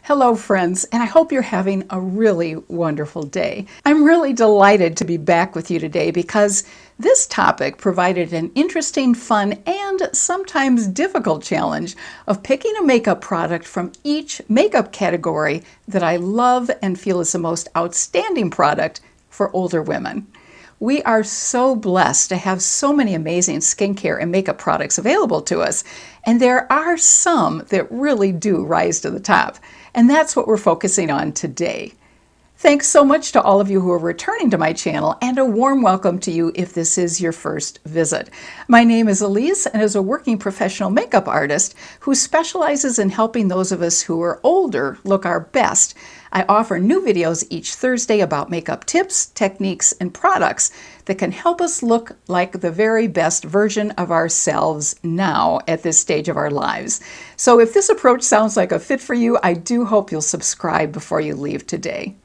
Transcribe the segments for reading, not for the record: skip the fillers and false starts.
Hello, friends, and I hope you're having a really wonderful day. I'm really delighted to be back with you today because this topic provided an interesting, fun, and sometimes difficult challenge of picking a makeup product from each makeup category that I love and feel is the most outstanding product for older women. We are so blessed to have so many amazing skincare and makeup products available to us, and there are some that really do rise to the top. And that's what we're focusing on today. Thanks so much to all of you who are returning to my channel, and a warm welcome to you if this is your first visit. My name is Elise, and as a working professional makeup artist who specializes in helping those of us who are older look our best, I offer new videos each Thursday about makeup tips, techniques, and products that can help us look like the very best version of ourselves now at this stage of our lives. So if this approach sounds like a fit for you, I do hope you'll subscribe before you leave today.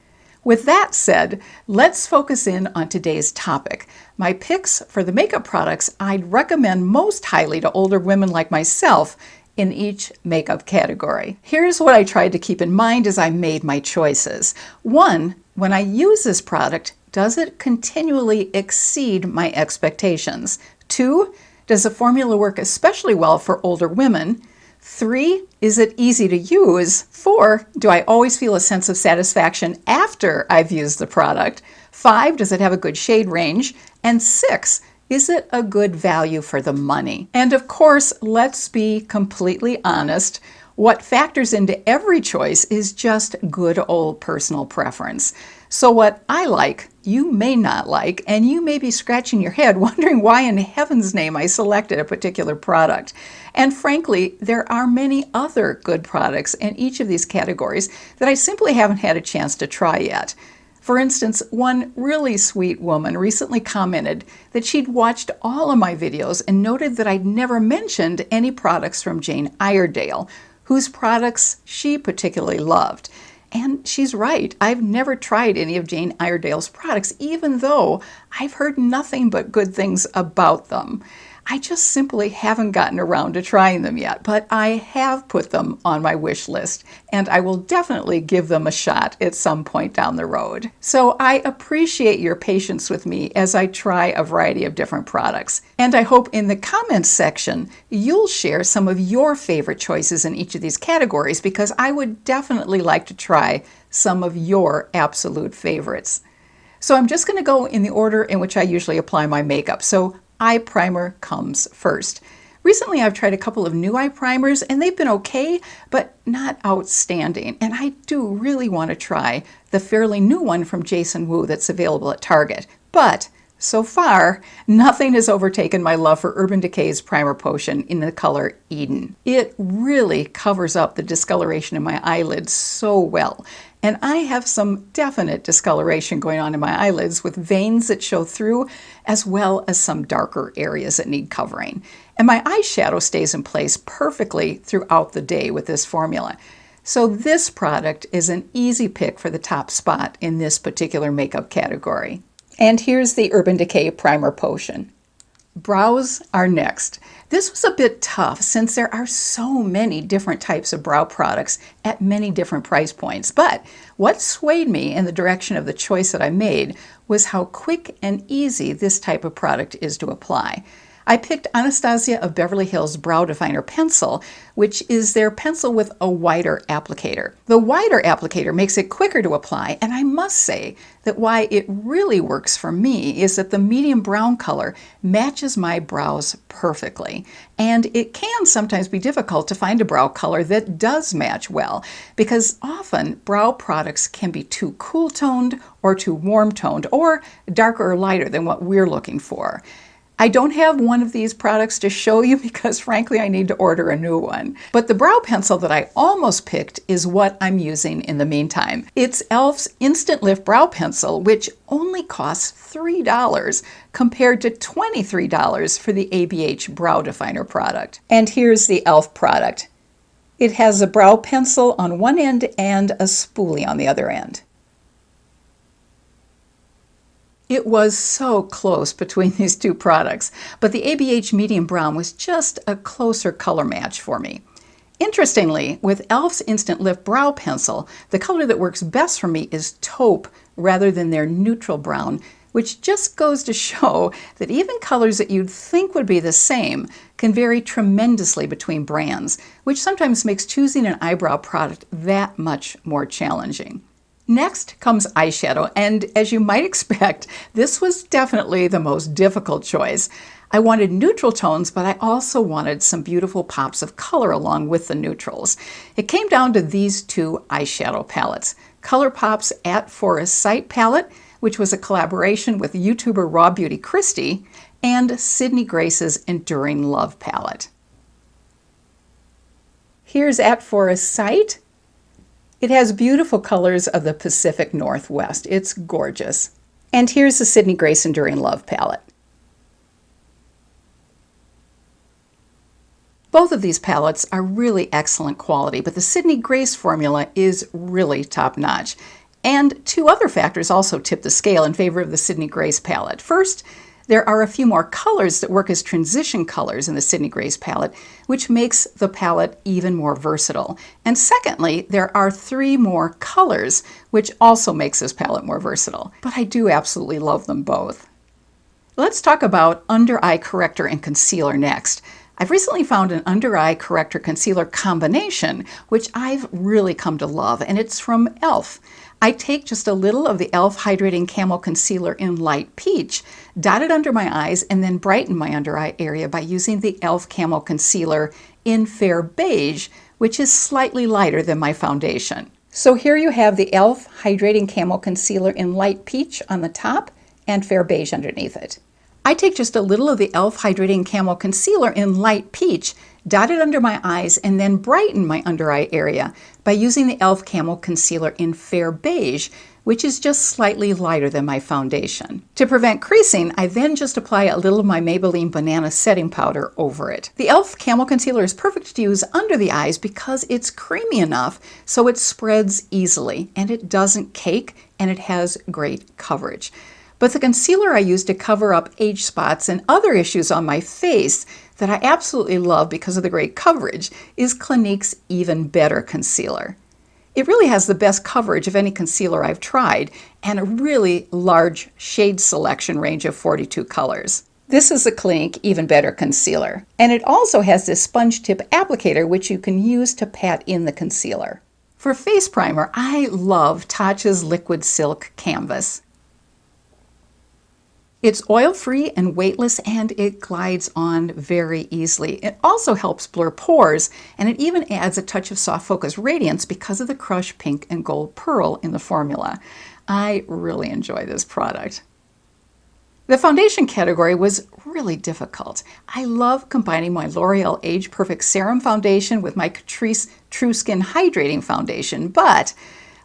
With that said, let's focus in on today's topic. My picks for the makeup products I'd recommend most highly to older women like myself in each makeup category. Here's what I tried to keep in mind as I made my choices. 1, when I use this product, does it continually exceed my expectations? 2, does the formula work especially well for older women? 3, is it easy to use? 4, do I always feel a sense of satisfaction after I've used the product? 5, does it have a good shade range? And 6, is it a good value for the money? And of course, let's be completely honest. What factors into every choice is just good old personal preference. So what I like, you may not like, and you may be scratching your head wondering why in heaven's name I selected a particular product. And frankly, there are many other good products in each of these categories that I simply haven't had a chance to try yet. For instance, one really sweet woman recently commented that she'd watched all of my videos and noted that I'd never mentioned any products from Jane Iredale, whose products she particularly loved. And she's right. I've never tried any of Jane Iredale's products, even though I've heard nothing but good things about them. I just simply haven't gotten around to trying them yet, but I have put them on my wish list, and I will definitely give them a shot at some point down the road. So I appreciate your patience with me as I try a variety of different products. And I hope in the comments section, you'll share some of your favorite choices in each of these categories, because I would definitely like to try some of your absolute favorites. So I'm just going to go in the order in which I usually apply my makeup. So eye primer comes first. Recently, I've tried a couple of new eye primers, and they've been okay, but not outstanding. And I do really want to try the fairly new one from Jason Wu that's available at Target. But so far, nothing has overtaken my love for Urban Decay's Primer Potion in the color Eden. It really covers up the discoloration in my eyelids so well. And I have some definite discoloration going on in my eyelids with veins that show through, as well as some darker areas that need covering. And my eyeshadow stays in place perfectly throughout the day with this formula. So this product is an easy pick for the top spot in this particular makeup category. And here's the Urban Decay Primer Potion. Brows are next. This was a bit tough since there are so many different types of brow products at many different price points. But what swayed me in the direction of the choice that I made was how quick and easy this type of product is to apply. I picked Anastasia of Beverly Hills Brow Definer Pencil, which is their pencil with a wider applicator. The wider applicator makes it quicker to apply, and I must say that why it really works for me is that the medium brown color matches my brows perfectly. And it can sometimes be difficult to find a brow color that does match well, because often brow products can be too cool toned or too warm toned or darker or lighter than what we're looking for. I don't have one of these products to show you because frankly I need to order a new one. But the brow pencil that I almost picked is what I'm using in the meantime. It's e.l.f.'s Instant Lift Brow Pencil, which only costs $3 compared to $23 for the ABH Brow Definer product. And here's the e.l.f. product. It has a brow pencil on one end and a spoolie on the other end. It was so close between these two products, but the ABH Medium Brown was just a closer color match for me. Interestingly, with e.l.f.'s Instant Lift Brow Pencil, the color that works best for me is taupe rather than their neutral brown, which just goes to show that even colors that you'd think would be the same can vary tremendously between brands, which sometimes makes choosing an eyebrow product that much more challenging. Next comes eyeshadow, and as you might expect, this was definitely the most difficult choice. I wanted neutral tones, but I also wanted some beautiful pops of color along with the neutrals. It came down to these two eyeshadow palettes, ColourPop's At Forest Sight palette, which was a collaboration with YouTuber Raw Beauty Kristi, and Sydney Grace's Enduring Love palette. Here's At Forest Sight. It has beautiful colors of the Pacific Northwest. It's gorgeous. And here's the Sydney Grace Enduring Love palette. Both of these palettes are really excellent quality, but the Sydney Grace formula is really top-notch. And two other factors also tip the scale in favor of the Sydney Grace palette. First, there are a few more colors that work as transition colors in the Sydney Grace palette, which makes the palette even more versatile. And secondly, there are 3 more colors, which also makes this palette more versatile. But I do absolutely love them both. Let's talk about under eye corrector and concealer next. I've recently found an under eye corrector concealer combination, which I've really come to love, and it's from e.l.f. I take just a little of the e.l.f. Hydrating Camo Concealer in Light Peach, dot it under my eyes, and then brighten my under eye area by using the e.l.f. Camo Concealer in Fair Beige, which is slightly lighter than my foundation. So here you have the e.l.f. Hydrating Camo Concealer in Light Peach on the top and Fair Beige underneath it. I take just a little of the e.l.f. Hydrating Camo Concealer in Light Peach, dot it under my eyes, and then brighten my under eye area by using the e.l.f. Camo Concealer in Fair Beige, which is just slightly lighter than my foundation. To prevent creasing, I then just apply a little of my Maybelline Banana Setting Powder over it. The e.l.f. Camo Concealer is perfect to use under the eyes because it's creamy enough so it spreads easily, and it doesn't cake, and it has great coverage. But the concealer I use to cover up age spots and other issues on my face that I absolutely love because of the great coverage is Clinique's Even Better Concealer. It really has the best coverage of any concealer I've tried and a really large shade selection range of 42 colors. This is the Clinique Even Better Concealer, and it also has this sponge tip applicator which you can use to pat in the concealer. For face primer, I love Tatcha's Liquid Silk Canvas. It's oil-free and weightless, and it glides on very easily. It also helps blur pores, and it even adds a touch of soft focus radiance because of the Crush Pink and Gold Pearl in the formula. I really enjoy this product. The foundation category was really difficult. I love combining my L'Oreal Age Perfect Serum Foundation with my Catrice True Skin Hydrating Foundation, but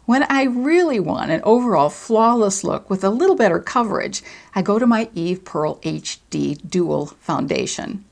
when I really want an overall flawless look with a little better coverage, I go to my Eve Pearl HD Dual Foundation.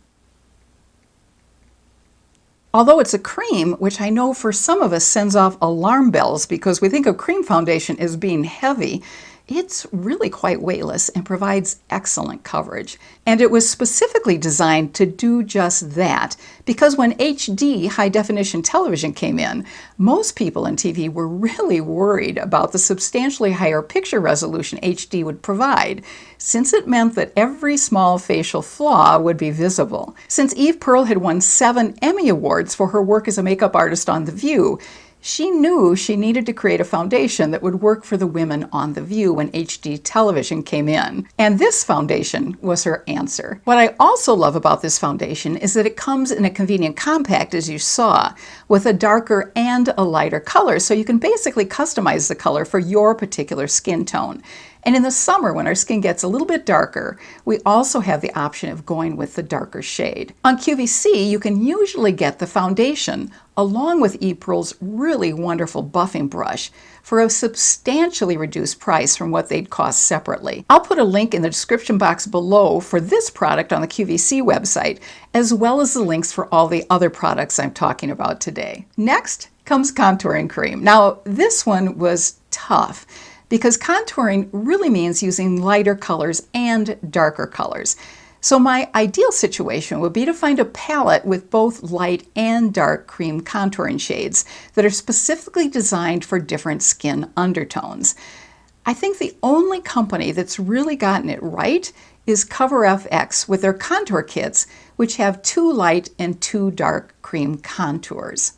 Although it's a cream, which I know for some of us sends off alarm bells because we think of cream foundation as being heavy, it's really quite weightless and provides excellent coverage. And it was specifically designed to do just that, because when HD high-definition television came in, most people in TV were really worried about the substantially higher picture resolution HD would provide, since it meant that every small facial flaw would be visible. Since Eve Pearl had won 7 Emmy Awards for her work as a makeup artist on The View, she knew she needed to create a foundation that would work for the women on The View when HD television came in. And this foundation was her answer. What I also love about this foundation is that it comes in a convenient compact, as you saw, with a darker and a lighter color, so you can basically customize the color for your particular skin tone. And in the summer, when our skin gets a little bit darker, we also have the option of going with the darker shade. On QVC, you can usually get the foundation along with Eve Pearl's really wonderful buffing brush for a substantially reduced price from what they'd cost separately. I'll put a link in the description box below for this product on the QVC website, as well as the links for all the other products I'm talking about today. Next comes contouring cream. Now, this one was tough, because contouring really means using lighter colors and darker colors. So my ideal situation would be to find a palette with both light and dark cream contouring shades that are specifically designed for different skin undertones. I think the only company that's really gotten it right is CoverFX with their contour kits, which have 2 light and 2 dark cream contours.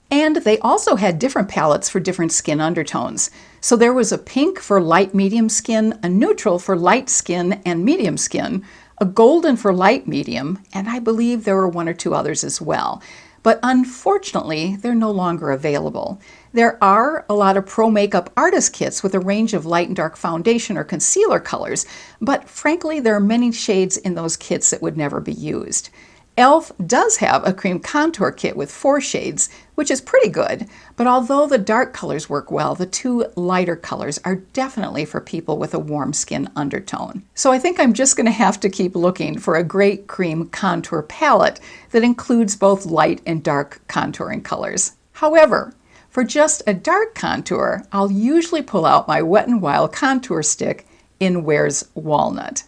And they also had different palettes for different skin undertones. So there was a pink for light medium skin, a neutral for light skin and medium skin, a golden for light medium, and I believe there were 1 or 2 others as well. But unfortunately, they're no longer available. There are a lot of pro makeup artist kits with a range of light and dark foundation or concealer colors, but frankly, there are many shades in those kits that would never be used. e.l.f. does have a cream contour kit with 4 shades, which is pretty good, but although the dark colors work well, the 2 lighter colors are definitely for people with a warm skin undertone. So I think I'm just going to have to keep looking for a great cream contour palette that includes both light and dark contouring colors. However, for just a dark contour, I'll usually pull out my Wet n Wild contour stick in Wears Walnut.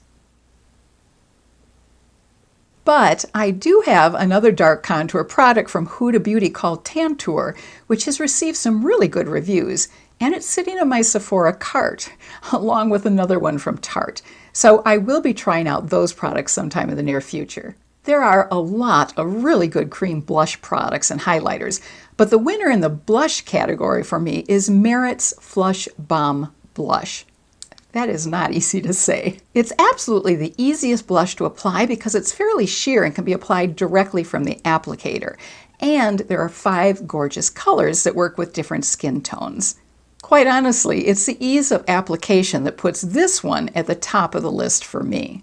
But I do have another dark contour product from Huda Beauty called Tantour, which has received some really good reviews, and it's sitting in my Sephora cart, along with another one from Tarte. So I will be trying out those products sometime in the near future. There are a lot of really good cream blush products and highlighters, but the winner in the blush category for me is Merit's Flush Bomb Blush. That is not easy to say. It's absolutely the easiest blush to apply because it's fairly sheer and can be applied directly from the applicator. And there are 5 gorgeous colors that work with different skin tones. Quite honestly, it's the ease of application that puts this one at the top of the list for me.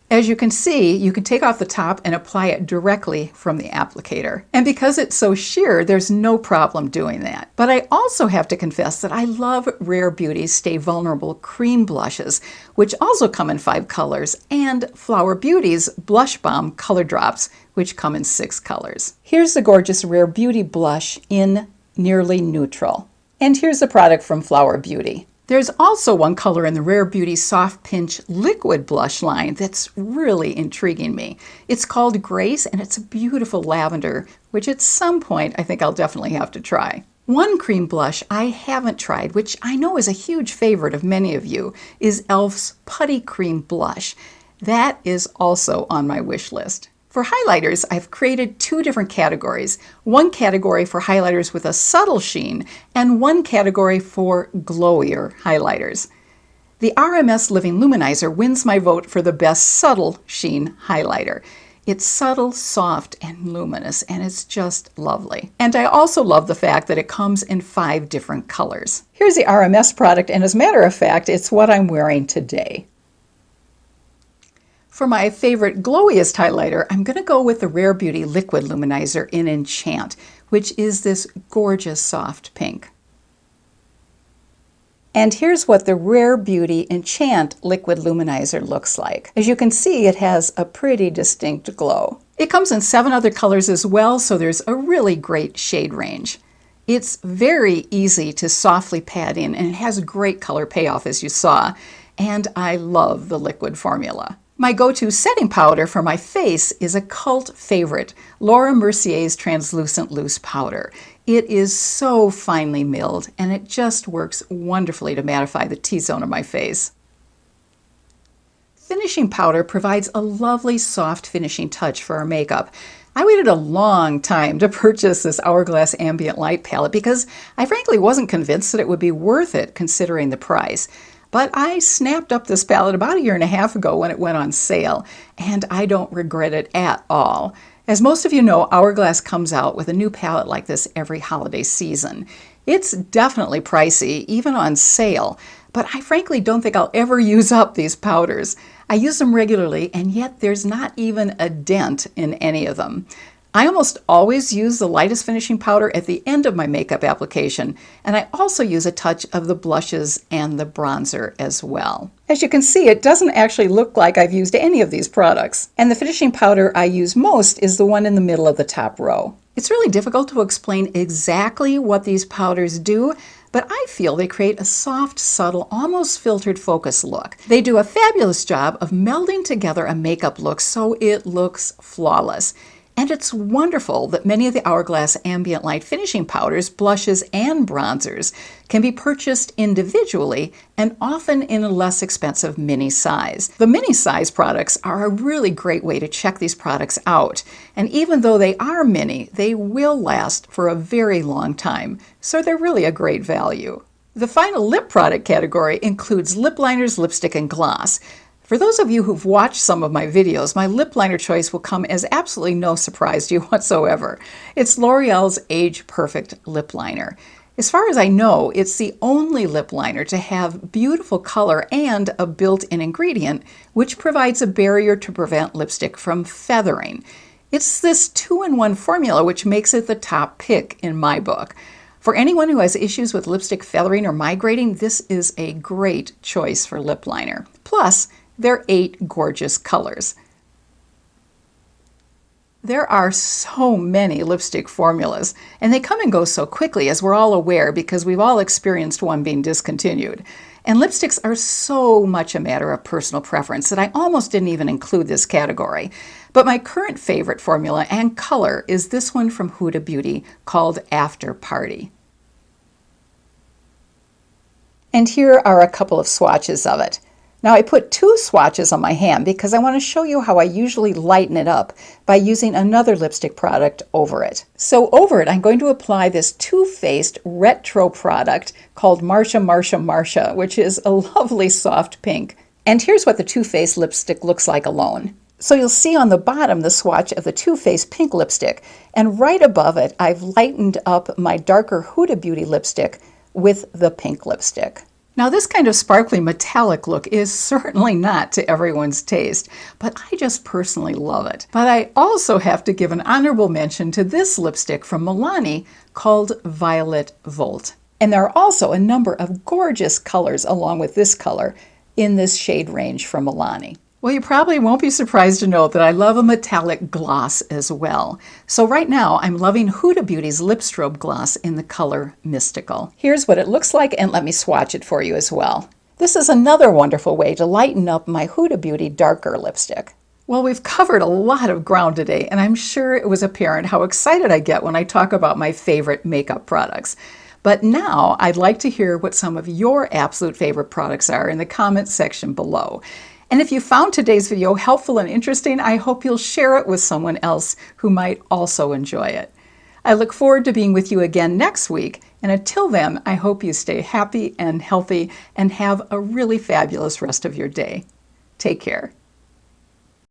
As you can see, you can take off the top and apply it directly from the applicator. And because it's so sheer, there's no problem doing that. But I also have to confess that I love Rare Beauty's Stay Vulnerable cream blushes, which also come in 5 colors, and Flower Beauty's Blush Bomb color drops, which come in 6 colors. Here's the gorgeous Rare Beauty blush in Nearly Neutral. And here's the product from Flower Beauty. There's also one color in the Rare Beauty Soft Pinch Liquid Blush line that's really intriguing me. It's called Grace, and it's a beautiful lavender, which at some point I think I'll definitely have to try. One cream blush I haven't tried, which I know is a huge favorite of many of you, is e.l.f.'s Putty Cream Blush. That is also on my wish list. For highlighters, I've created 2 different categories. One category for highlighters with a subtle sheen, and one category for glowier highlighters. The RMS Living Luminizer wins my vote for the best subtle sheen highlighter. It's subtle, soft, and luminous, and it's just lovely. And I also love the fact that it comes in 5 different colors. Here's the RMS product, and as a matter of fact, it's what I'm wearing today. For my favorite glowiest highlighter, I'm going to go with the Rare Beauty Liquid Luminizer in Enchant, which is this gorgeous soft pink. And here's what the Rare Beauty Enchant Liquid Luminizer looks like. As you can see, it has a pretty distinct glow. It comes in 7 other colors as well, so there's a really great shade range. It's very easy to softly pat in, and it has a great color payoff, as you saw. And I love the liquid formula. My go-to setting powder for my face is a cult favorite, Laura Mercier's Translucent Loose Powder. It is so finely milled, and it just works wonderfully to mattify the T-zone of my face. Finishing powder provides a lovely soft finishing touch for our makeup. I waited a long time to purchase this Hourglass Ambient Light palette because I frankly wasn't convinced that it would be worth it considering the price. But I snapped up this palette about 1.5 years ago when it went on sale, and I don't regret it at all. As most of you know, Hourglass comes out with a new palette like this every holiday season. It's definitely pricey, even on sale, but I frankly don't think I'll ever use up these powders. I use them regularly, and yet there's not even a dent in any of them. I almost always use the lightest finishing powder at the end of my makeup application, and I also use a touch of the blushes and the bronzer as well. As you can see, it doesn't actually look like I've used any of these products, and the finishing powder I use most is the one in the middle of the top row. It's really difficult to explain exactly what these powders do, but I feel they create a soft, subtle, almost filtered focus look. They do a fabulous job of melding together a makeup look so it looks flawless. And it's wonderful that many of the Hourglass Ambient Light finishing powders, blushes, and bronzers can be purchased individually and often in a less expensive mini size. The mini size products are a really great way to check these products out. And even though they are mini, they will last for a very long time. So they're really a great value. The final lip product category includes lip liners, lipstick, and gloss. For those of you who've watched some of my videos, my lip liner choice will come as absolutely no surprise to you whatsoever. It's L'Oreal's Age Perfect Lip Liner. As far as I know, it's the only lip liner to have beautiful color and a built-in ingredient, which provides a barrier to prevent lipstick from feathering. It's this 2-in-1 formula which makes it the top pick in my book. For anyone who has issues with lipstick feathering or migrating, this is a great choice for lip liner. Plus, they're 8 gorgeous colors. There are so many lipstick formulas, and they come and go so quickly, as we're all aware, because we've all experienced one being discontinued. And lipsticks are so much a matter of personal preference that I almost didn't even include this category. But my current favorite formula and color is this one from Huda Beauty called After Party. And here are a couple of swatches of it. Now I put 2 swatches on my hand because I want to show you how I usually lighten it up by using another lipstick product over it. So over it, I'm going to apply this Too Faced retro product called Marsha Marsha Marsha, which is a lovely soft pink. And here's what the Too Faced lipstick looks like alone. So you'll see on the bottom the swatch of the Too Faced pink lipstick, and right above it I've lightened up my darker Huda Beauty lipstick with the pink lipstick. Now this kind of sparkly metallic look is certainly not to everyone's taste, but I just personally love it. But I also have to give an honorable mention to this lipstick from Milani called Violet Volt. And there are also a number of gorgeous colors along with this color in this shade range from Milani. Well, you probably won't be surprised to know that I love a metallic gloss as well. So right now, I'm loving Huda Beauty's Lip Strobe Gloss in the color Mystical. Here's what it looks like, and let me swatch it for you as well. This is another wonderful way to lighten up my Huda Beauty darker lipstick. Well, we've covered a lot of ground today, and I'm sure it was apparent how excited I get when I talk about my favorite makeup products. But now I'd like to hear what some of your absolute favorite products are in the comments section below. And if you found today's video helpful and interesting, I hope you'll share it with someone else who might also enjoy it. I look forward to being with you again next week, and until then, I hope you stay happy and healthy and have a really fabulous rest of your day. Take care.